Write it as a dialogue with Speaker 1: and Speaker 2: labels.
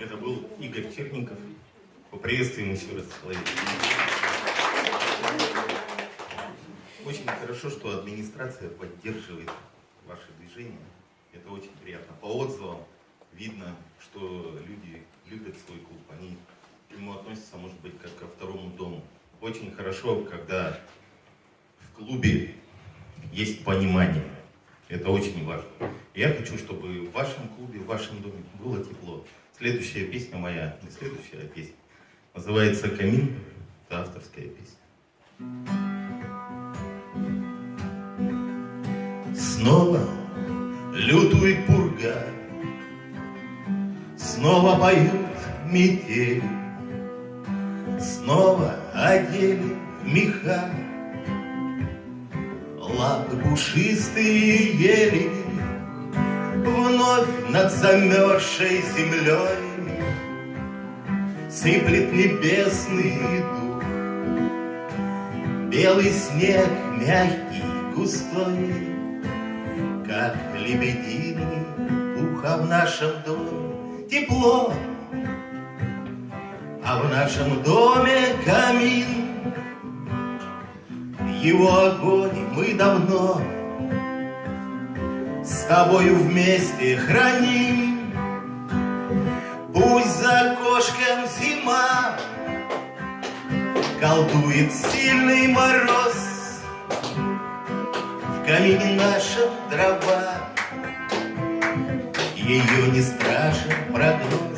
Speaker 1: Это был Игорь Черников. Поприветствуем еще раз человека. Очень хорошо, что администрация поддерживает ваше движение. Это очень приятно. По отзывам видно, что люди любят свой клуб. Они к нему относятся, может быть, как ко второму дому. Очень хорошо, когда в клубе есть понимание. Это очень важно. Я хочу, чтобы в вашем клубе, в вашем доме было тепло. Следующая песня моя, не следующая, а песня, называется «Камин». Это авторская песня. Снова лютует пурга, снова поют метели, снова одели в меха лапы пушистые ели. Вновь над замерзшей землей сыплет небесный дух. Белый снег мягкий, густой, как лебединый пух, а в нашем доме тепло, а в нашем доме камин. Его огонь мы давно с тобою вместе храним. Пусть за окошком зима, колдует сильный мороз, в камине нашем дрова, ее не страшен прогноз.